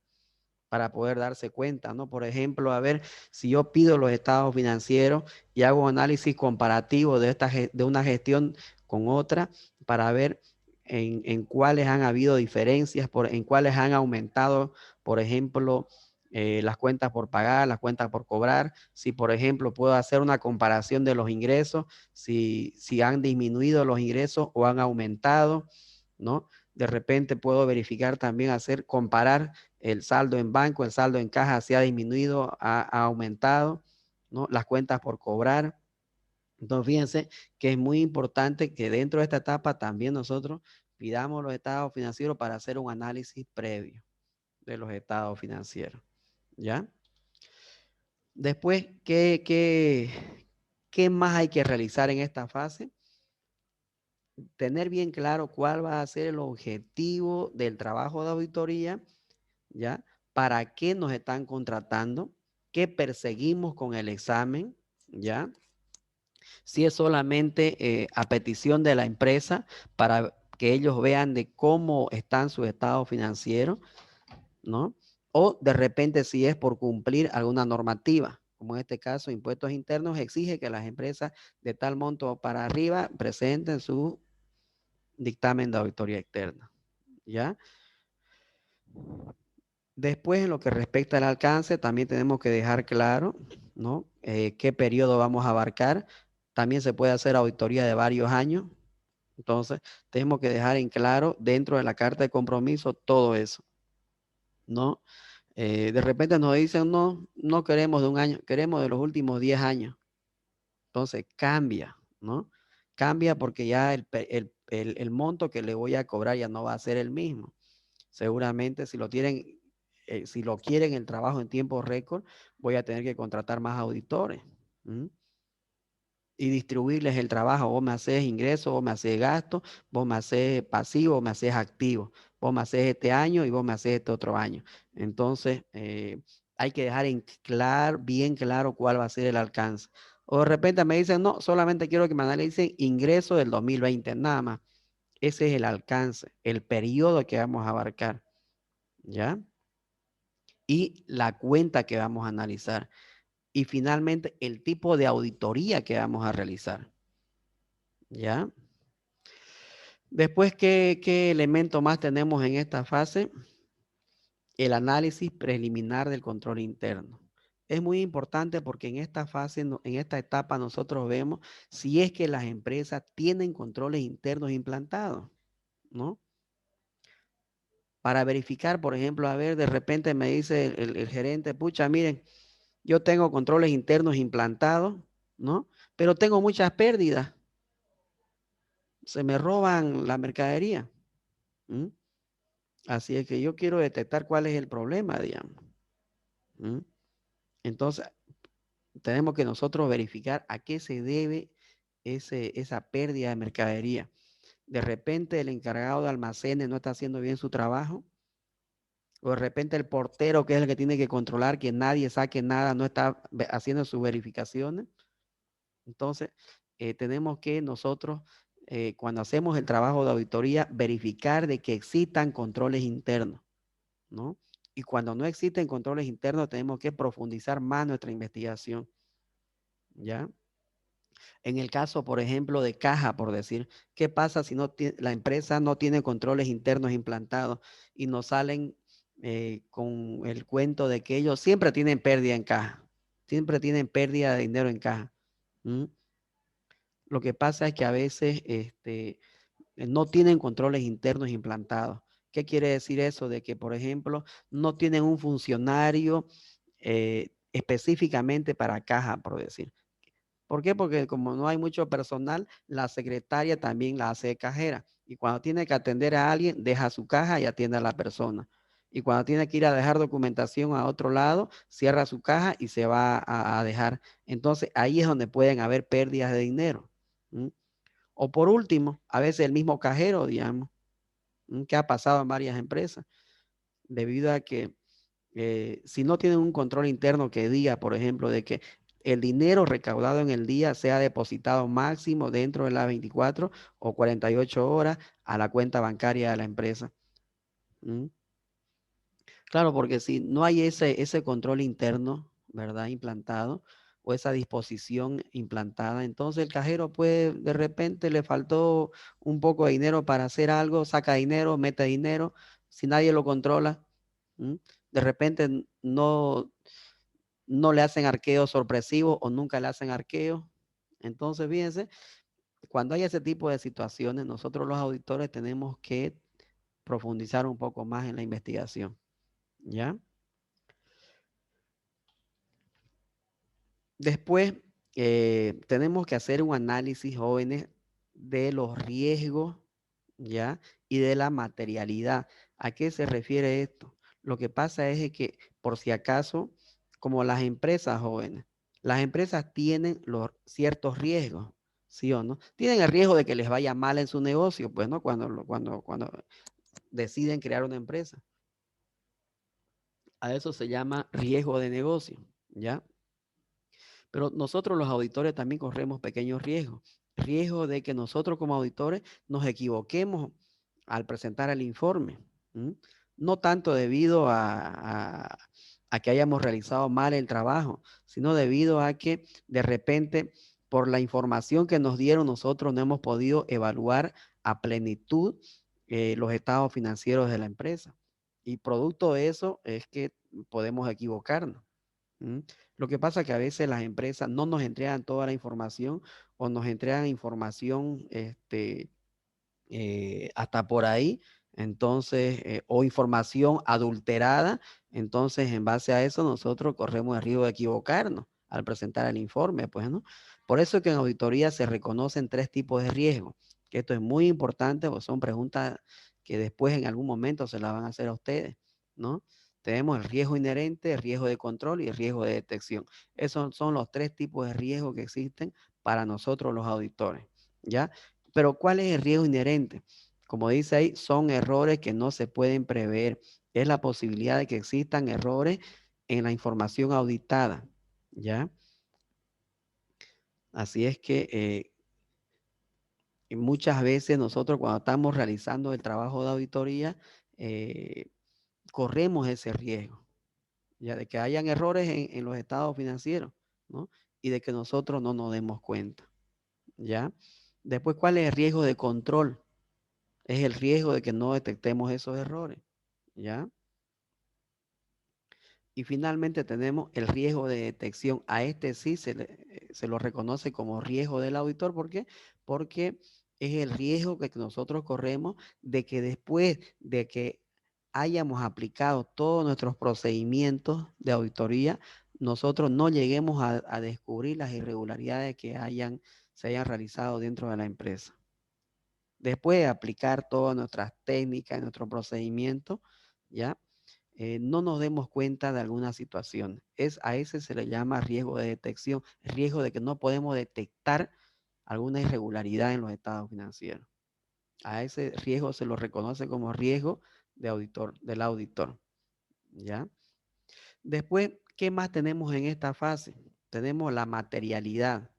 para poder darse cuenta, ¿no? Por ejemplo, a ver, si yo pido los estados financieros y hago un análisis comparativo de una gestión con otra para ver en cuáles han habido diferencias, en cuáles han aumentado, por ejemplo, las cuentas por pagar, las cuentas por cobrar. Si, por ejemplo, puedo hacer una comparación de los ingresos, si han disminuido los ingresos o han aumentado, ¿no? De repente puedo verificar también, comparar el saldo en banco, el saldo en caja, si ha disminuido, ha aumentado, ¿no? Las cuentas por cobrar. Entonces, fíjense que es muy importante que dentro de esta etapa también nosotros pidamos los estados financieros para hacer un análisis previo de los estados financieros, ¿ya? Después, ¿qué más hay que realizar en esta fase? Tener bien claro cuál va a ser el objetivo del trabajo de auditoría, ¿ya? ¿Para qué nos están contratando? ¿Qué perseguimos con el examen? ¿Ya? Si es solamente a petición de la empresa para que ellos vean de cómo están sus estados financieros, ¿no? O de repente si es por cumplir alguna normativa, como en este caso, impuestos internos exige que las empresas de tal monto para arriba presenten su dictamen de auditoría externa, ¿ya? Después, en lo que respecta al alcance, también tenemos que dejar claro, ¿no? Qué periodo vamos a abarcar. También se puede hacer auditoría de varios años. Entonces, tenemos que dejar en claro dentro de la carta de compromiso todo eso, ¿no? De repente nos dicen, no, no queremos de un año, queremos de los últimos 10 años. Entonces, cambia, ¿no? Cambia porque ya el monto que le voy a cobrar ya no va a ser el mismo. Seguramente si lo quieren el trabajo en tiempo récord, voy a tener que contratar más auditores, ¿m? Y distribuirles el trabajo. Vos me haces ingresos, vos me haces gastos, vos me haces pasivo, vos me haces activo, vos me haces este año y vos me haces este otro año. Entonces, hay que dejar bien claro cuál va a ser el alcance. O de repente me dicen, no, solamente quiero que me analicen ingresos del 2020, nada más. Ese es el alcance, el periodo que vamos a abarcar, ¿ya? Y la cuenta que vamos a analizar. Y finalmente, el tipo de auditoría que vamos a realizar, ¿ya? Después, ¿qué elemento más tenemos en esta fase? El análisis preliminar del control interno. Es muy importante porque en esta fase, en esta etapa, nosotros vemos si es que las empresas tienen controles internos implantados, ¿no? Para verificar, por ejemplo, a ver, de repente me dice el gerente, pucha, miren, yo tengo controles internos implantados, ¿no? Pero tengo muchas pérdidas. Se me roban la mercadería. ¿M? Así es que yo quiero detectar cuál es el problema, digamos. ¿M? Entonces, tenemos que nosotros verificar a qué se debe esa pérdida de mercadería. De repente el encargado de almacenes no está haciendo bien su trabajo. O de repente el portero, que es el que tiene que controlar que nadie saque nada, no está haciendo sus verificaciones. Entonces, tenemos que nosotros, cuando hacemos el trabajo de auditoría, verificar de que existan controles internos, ¿no? Y cuando no existen controles internos, tenemos que profundizar más nuestra investigación, ¿ya? En el caso, por ejemplo, de caja, por decir, ¿qué pasa si la empresa no tiene controles internos implantados y nos salen con el cuento de que ellos siempre tienen pérdida en caja, siempre tienen pérdida de dinero en caja? ¿Mm? Lo que pasa es que a veces no tienen controles internos implantados. ¿Qué quiere decir eso? De que, por ejemplo, no tienen un funcionario específicamente para caja, por decir. ¿Por qué? Porque como no hay mucho personal, la secretaria también la hace de cajera. Y cuando tiene que atender a alguien, deja su caja y atiende a la persona. Y cuando tiene que ir a dejar documentación a otro lado, cierra su caja y se va a dejar. Entonces ahí es donde pueden haber pérdidas de dinero. ¿Mm? O por último, a veces el mismo cajero, digamos, que ha pasado en varias empresas, debido a que si no tienen un control interno que diga, por ejemplo, de que el dinero recaudado en el día sea depositado máximo dentro de las 24 o 48 horas a la cuenta bancaria de la empresa. ¿Mm? Claro, porque si no hay ese control interno, ¿verdad? Implantado o esa disposición implantada, entonces el cajero puede, de repente le faltó un poco de dinero para hacer algo, saca dinero, mete dinero, si nadie lo controla, de repente no le hacen arqueo sorpresivo o nunca le hacen arqueo. Entonces, fíjense, cuando hay ese tipo de situaciones, nosotros los auditores tenemos que profundizar un poco más en la investigación, ¿ya? Después, tenemos que hacer un análisis, jóvenes, de los riesgos, ¿ya? Y de la materialidad. ¿A qué se refiere esto? Lo que pasa es que, por si acaso, como las empresas jóvenes, las empresas tienen los ciertos riesgos, ¿sí o no? Tienen el riesgo de que les vaya mal en su negocio, pues, ¿no? Cuando deciden crear una empresa. A eso se llama riesgo de negocio, ¿ya? Pero nosotros los auditores también corremos pequeños riesgos. Riesgo de que nosotros como auditores nos equivoquemos al presentar el informe. ¿Mm? No tanto debido a que hayamos realizado mal el trabajo, sino debido a que de repente por la información que nos dieron nosotros no hemos podido evaluar a plenitud los estados financieros de la empresa. Y producto de eso es que podemos equivocarnos. ¿Mm? Lo que pasa es que a veces las empresas no nos entregan toda la información o nos entregan información hasta por ahí, entonces, o información adulterada, entonces en base a eso nosotros corremos el riesgo de equivocarnos al presentar el informe, pues, ¿no? Por eso es que en auditoría se reconocen 3 tipos de riesgo, que esto es muy importante, porque son preguntas que después en algún momento se las van a hacer a ustedes, ¿no? Tenemos el riesgo inherente, el riesgo de control y el riesgo de detección. Esos son los 3 tipos de riesgo que existen para nosotros los auditores, ¿ya? Pero ¿cuál es el riesgo inherente? Como dice ahí, son errores que no se pueden prever. Es la posibilidad de que existan errores en la información auditada, ¿ya? Así es que muchas veces nosotros cuando estamos realizando el trabajo de auditoría, eh, corremos ese riesgo, ya de que hayan errores en los estados financieros, ¿no? Y de que nosotros no nos demos cuenta, ¿ya? Después, ¿cuál es el riesgo de control? Es el riesgo de que no detectemos esos errores, ¿ya? Y finalmente tenemos el riesgo de detección. A este sí se lo reconoce como riesgo del auditor. ¿Por qué? Porque es el riesgo que nosotros corremos de que después de que hayamos aplicado todos nuestros procedimientos de auditoría, nosotros no lleguemos a descubrir las irregularidades que se hayan realizado dentro de la empresa. Después de aplicar todas nuestras técnicas, nuestro procedimiento, ¿ya? No nos demos cuenta de alguna situación. A ese se le llama riesgo de detección, riesgo de que no podemos detectar alguna irregularidad en los estados financieros. A ese riesgo se lo reconoce como riesgo del auditor, ¿ya? Después, ¿qué más tenemos en esta fase? Tenemos la materialidad,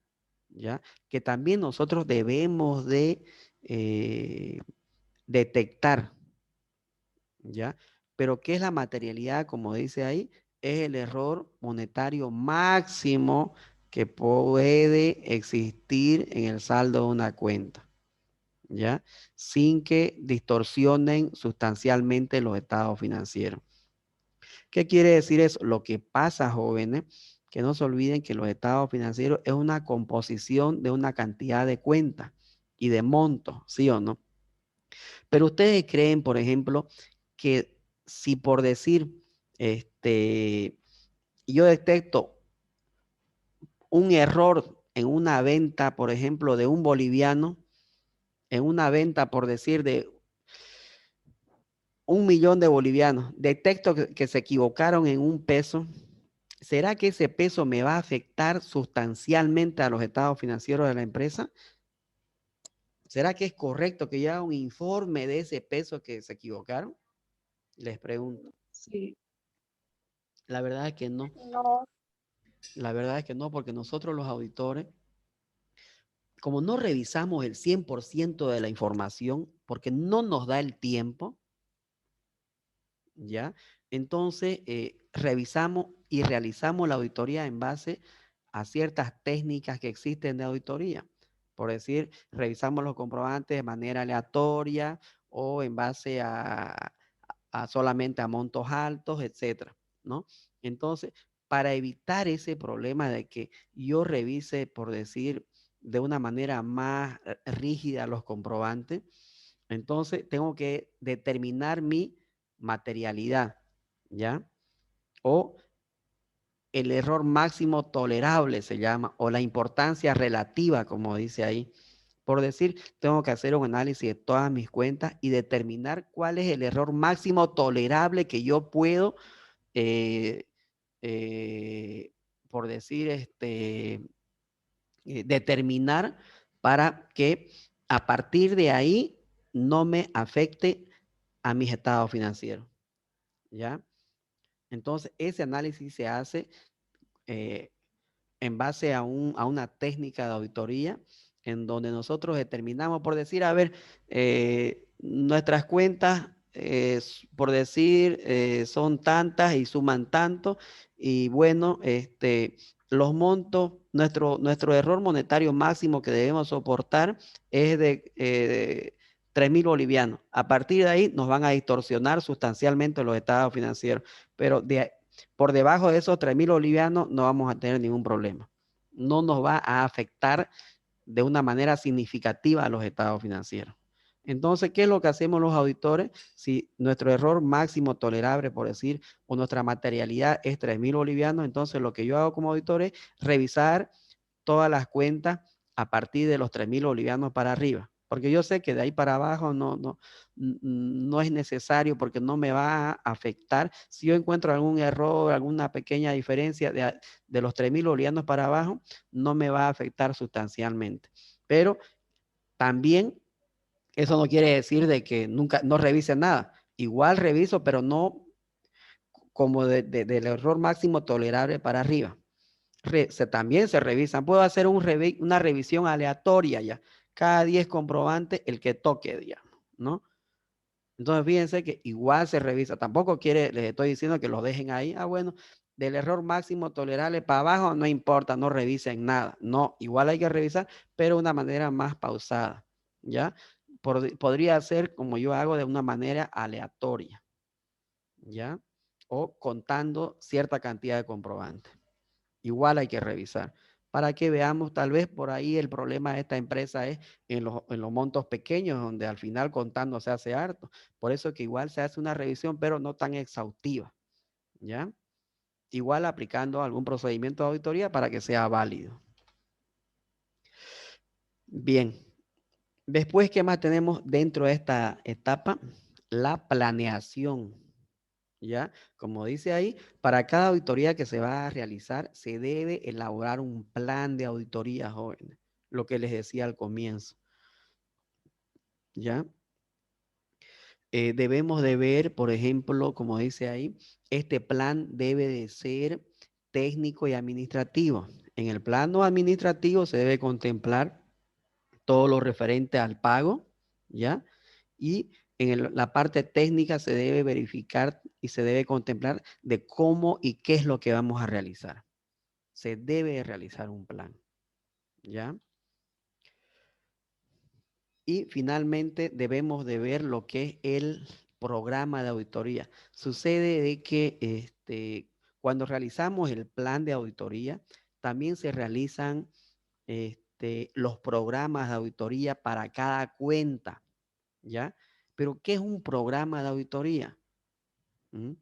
¿ya? Que también nosotros debemos de detectar, ¿ya? Pero ¿qué es la materialidad? Como dice ahí, es el error monetario máximo que puede existir en el saldo de una cuenta, ¿ya? Sin que distorsionen sustancialmente los estados financieros. ¿Qué quiere decir eso? Lo que pasa, jóvenes, que no se olviden que los estados financieros es una composición de una cantidad de cuentas y de montos, ¿sí o no? Pero ustedes creen, por ejemplo, que si por decir, yo detecto un error en una venta, por ejemplo, de un boliviano, en una venta, por decir, de 1 millón de bolivianos, detecto que se equivocaron en un peso, ¿será que ese peso me va a afectar sustancialmente a los estados financieros de la empresa? ¿Será que es correcto que yo haga un informe de ese peso que se equivocaron? Les pregunto. Sí. La verdad es que no. No. La verdad es que no, porque nosotros los auditores, como no revisamos el 100% de la información, porque no nos da el tiempo, ¿ya? Entonces, revisamos y realizamos la auditoría en base a ciertas técnicas que existen de auditoría. Por decir, revisamos los comprobantes de manera aleatoria o en base a solamente a montos altos, etcétera, ¿no? Entonces, para evitar ese problema de que yo revise, por decir, de una manera más rígida los comprobantes, entonces tengo que determinar mi materialidad, ¿ya? O el error máximo tolerable se llama, o la importancia relativa, como dice ahí. Por decir, tengo que hacer un análisis de todas mis cuentas y determinar cuál es el error máximo tolerable que yo puedo, eh, por decir, determinar para que a partir de ahí no me afecte a mis estados financieros, ¿ya? Entonces, ese análisis se hace eh, en base a una técnica de auditoría en donde nosotros determinamos, por decir, a ver, nuestras cuentas, por decir, son tantas y suman tanto, y bueno, los montos, nuestro error monetario máximo que debemos soportar es de 3.000 bolivianos. A partir de ahí nos van a distorsionar sustancialmente los estados financieros, pero por debajo de esos 3.000 bolivianos no vamos a tener ningún problema. No nos va a afectar de una manera significativa a los estados financieros. Entonces, ¿qué es lo que hacemos los auditores? Si nuestro error máximo tolerable, por decir, o nuestra materialidad es 3.000 bolivianos, entonces lo que yo hago como auditor es revisar todas las cuentas a partir de los 3.000 bolivianos para arriba. Porque yo sé que de ahí para abajo no es necesario porque no me va a afectar. Si yo encuentro algún error, alguna pequeña diferencia de los 3.000 bolivianos para abajo, no me va a afectar sustancialmente. Pero también eso no quiere decir de que nunca no revise nada. Igual reviso, pero no como del error máximo tolerable para arriba. También se revisan. Puedo hacer una revisión aleatoria ya. Cada 10 comprobantes, el que toque, digamos, ¿no? Entonces, fíjense que igual se revisa. Tampoco les estoy diciendo que los dejen ahí. Ah, bueno, del error máximo tolerable para abajo, no importa, no revisen nada. No, igual hay que revisar, pero de una manera más pausada, ¿ya? Podría ser como yo hago de una manera aleatoria, ¿ya? O contando cierta cantidad de comprobantes. Igual hay que revisar para que veamos, tal vez por ahí el problema de esta empresa es en los montos pequeños, donde al final contando se hace harto. Por eso que igual se hace una revisión, pero no tan exhaustiva, ¿ya? Igual aplicando algún procedimiento de auditoría para que sea válido. Bien. Después, ¿qué más tenemos dentro de esta etapa? La planeación. ¿Ya? Como dice ahí, para cada auditoría que se va a realizar, se debe elaborar un plan de auditoría, jóvenes. Lo que les decía al comienzo. ¿Ya? Debemos de ver, por ejemplo, como dice ahí, este plan debe de ser técnico y administrativo. En el plano administrativo se debe contemplar todo lo referente al pago, ¿ya? Y en la parte técnica se debe verificar y se debe contemplar de cómo y qué es lo que vamos a realizar. se debe realizar un plan, ¿ya? Y finalmente debemos de ver lo que es el programa de auditoría. Sucede de que cuando realizamos el plan de auditoría, también se realizan los programas de auditoría para cada cuenta, ¿ya? Pero, ¿qué es un programa de auditoría? ¿Mm?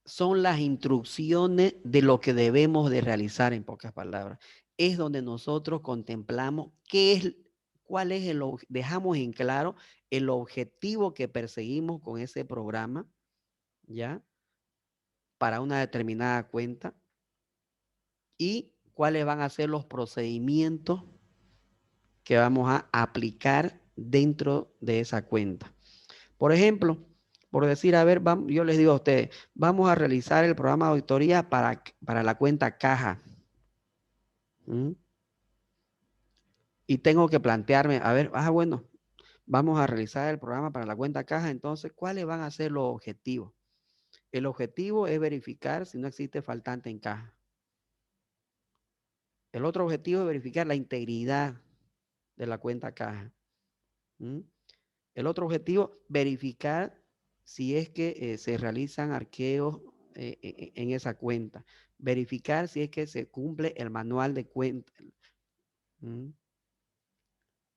Son las instrucciones de lo que debemos de realizar, en pocas palabras. Es donde nosotros contemplamos cuál es dejamos en claro el objetivo que perseguimos con ese programa, ¿ya? Para una determinada cuenta y cuáles van a ser los procedimientos que vamos a aplicar dentro de esa cuenta. Por ejemplo, por decir, a ver, yo les digo a ustedes, vamos a realizar el programa de auditoría para la cuenta caja. ¿Mm? Y tengo que plantearme, a ver, bueno, vamos a realizar el programa para la cuenta caja, entonces, ¿cuáles van a ser los objetivos? El objetivo es verificar si no existe faltante en caja. El otro objetivo es verificar la integridad de la cuenta caja. ¿Mm? El otro objetivo, verificar si es que se realizan arqueos en esa cuenta. Verificar si es que se cumple el manual de cuenta. ¿Mm?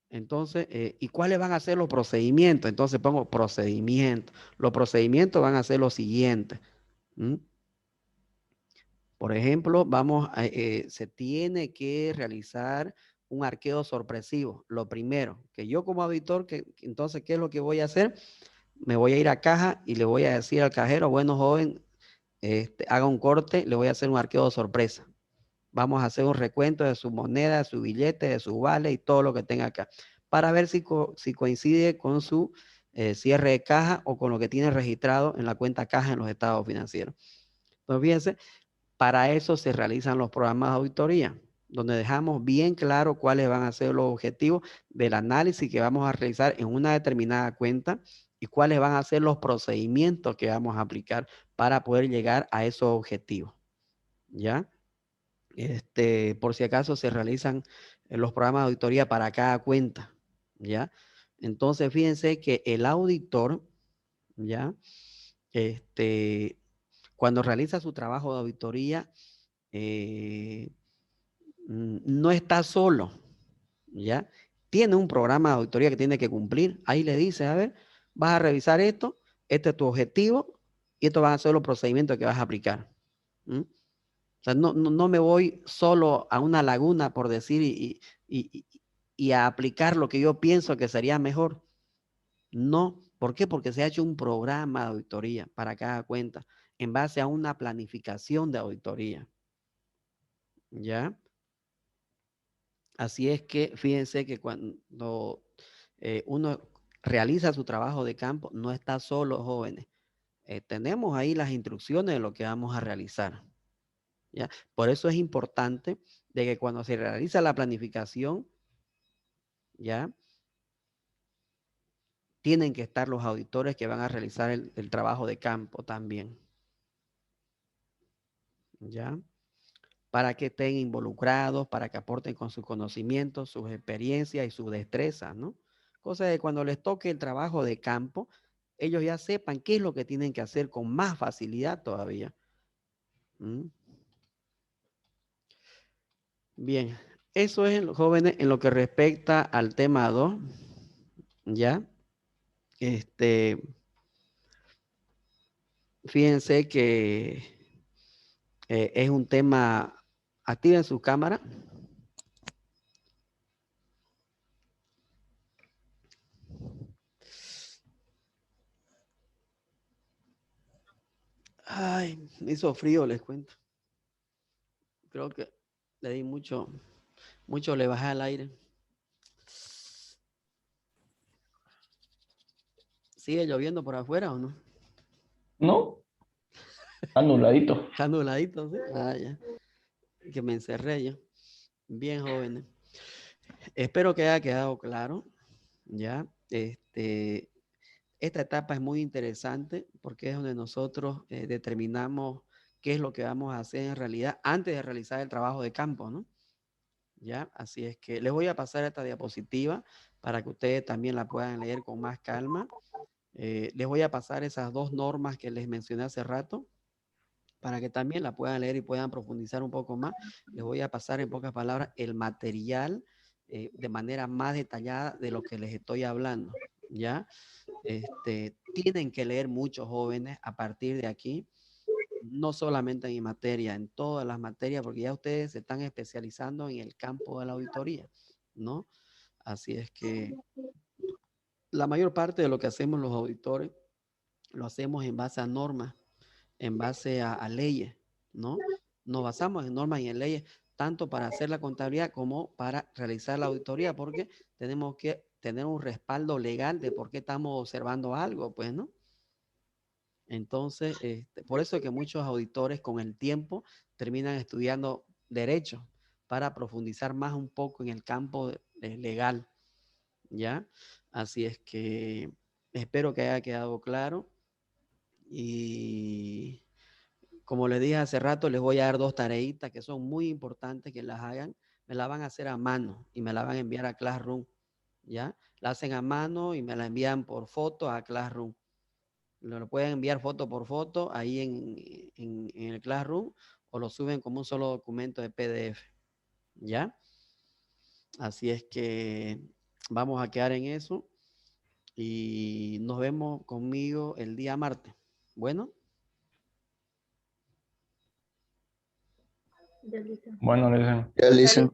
Entonces, ¿y cuáles van a ser los procedimientos? Entonces pongo procedimientos. Los procedimientos van a ser los siguientes. ¿Mm? Por ejemplo, se tiene que realizar un arqueo sorpresivo. Lo primero, que yo como auditor, entonces, ¿qué es lo que voy a hacer? Me voy a ir a caja y le voy a decir al cajero, bueno, joven, haga un corte, le voy a hacer un arqueo de sorpresa. Vamos a hacer un recuento de su moneda, de su billete, de su vale y todo lo que tenga acá, para ver si coincide con su cierre de caja o con lo que tiene registrado en la cuenta caja en los estados financieros. Entonces, fíjense, para eso se realizan los programas de auditoría, donde dejamos bien claro cuáles van a ser los objetivos del análisis que vamos a realizar en una determinada cuenta y cuáles van a ser los procedimientos que vamos a aplicar para poder llegar a esos objetivos. ¿Ya? Por si acaso se realizan los programas de auditoría para cada cuenta. ¿Ya? Entonces, fíjense que el auditor, ¿ya? Cuando realiza su trabajo de auditoría, no está solo, ¿ya? Tiene un programa de auditoría que tiene que cumplir. Ahí le dice, a ver, vas a revisar esto, este es tu objetivo y estos van a ser los procedimientos que vas a aplicar. ¿Mm? O sea, no me voy solo a una laguna, por decir, y a aplicar lo que yo pienso que sería mejor. No. ¿Por qué? Porque se ha hecho un programa de auditoría para cada cuenta en base a una planificación de auditoría. ¿Ya? Así es que fíjense que cuando uno realiza su trabajo de campo, no está solo, jóvenes. Tenemos ahí las instrucciones de lo que vamos a realizar. ¿Ya? Por eso es importante de que cuando se realiza la planificación, ¿ya? Tienen que estar los auditores que van a realizar el trabajo de campo también. ¿Ya? Para que estén involucrados, para que aporten con sus conocimientos, sus experiencias y sus destrezas, ¿no? Cosa de cuando les toque el trabajo de campo, ellos ya sepan qué es lo que tienen que hacer con más facilidad todavía. ¿Mm? Bien, eso es, jóvenes, en lo que respecta al tema 2, ¿ya? Fíjense que es un tema. Activen su cámara. Ay, me hizo frío, les cuento. Creo que le di mucho le bajé al aire. ¿Sigue lloviendo por afuera o no? No, anuladito. Anuladito, ¿sí? Ah, ya. Que me encerré yo. Bien, jóvenes. Espero que haya quedado claro. Ya. Esta etapa es muy interesante porque es donde nosotros determinamos qué es lo que vamos a hacer en realidad antes de realizar el trabajo de campo, ¿no? ¿Ya? Así es que les voy a pasar esta diapositiva para que ustedes también la puedan leer con más calma. Les voy a pasar esas dos normas que les mencioné hace rato para que también la puedan leer y puedan profundizar un poco más. Les voy a pasar en pocas palabras el material de manera más detallada de lo que les estoy hablando, ¿ya? Tienen que leer muchos jóvenes a partir de aquí, no solamente en mi materia, en todas las materias, porque ya ustedes se están especializando en el campo de la auditoría, ¿no? Así es que la mayor parte de lo que hacemos los auditores lo hacemos en base a normas, en base a leyes, ¿no? Nos basamos en normas y en leyes, tanto para hacer la contabilidad como para realizar la auditoría, porque tenemos que tener un respaldo legal de por qué estamos observando algo, pues, ¿no? Entonces, por eso es que muchos auditores con el tiempo terminan estudiando derecho para profundizar más un poco en el campo legal, ¿ya? Así es que espero que haya quedado claro y como les dije hace rato, les voy a dar dos tareitas que son muy importantes que las hagan. Me la van a hacer a mano y me la van a enviar a Classroom, ¿ya? La hacen a mano y me la envían por foto a Classroom. Lo pueden enviar foto por foto ahí en el Classroom o lo suben como un solo documento de PDF, ¿ya? Así es que vamos a quedar en eso y nos vemos conmigo el día martes. Bueno. Bueno, le dicen. Ya, listen.